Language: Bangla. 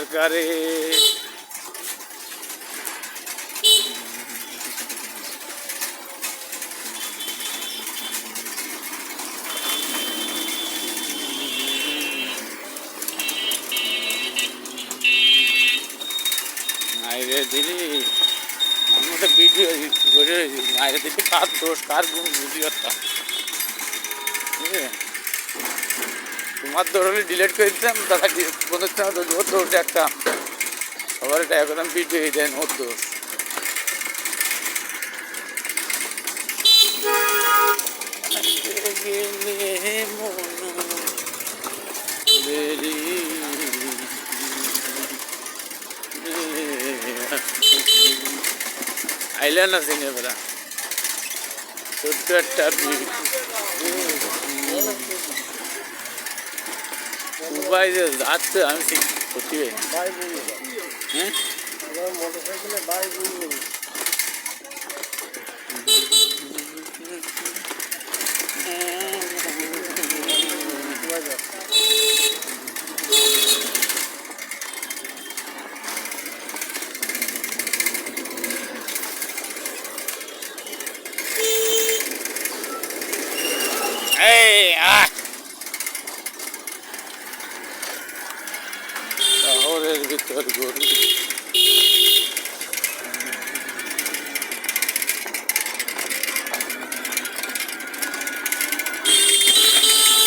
কারে মাইরে দিলি আমি একটা ভিডিও করে মাইরে দিলি কার দোষ কার গুণ বুঝি একটা তোমার দৌড় হলে ডিলেট করে দিতাম দাদা বন্ধুর ওর দৌড়টা একটা সবার এটা একদম ভিডিও দেন ওর দোষ আইলে না সিনে বেলা ছোট্ট একটা দুবাই যে যাচ্ছে আমি ঠিক সত্যি হ্যাঁ মোটরসাইকেলে বাই শহরের ভিতর গরু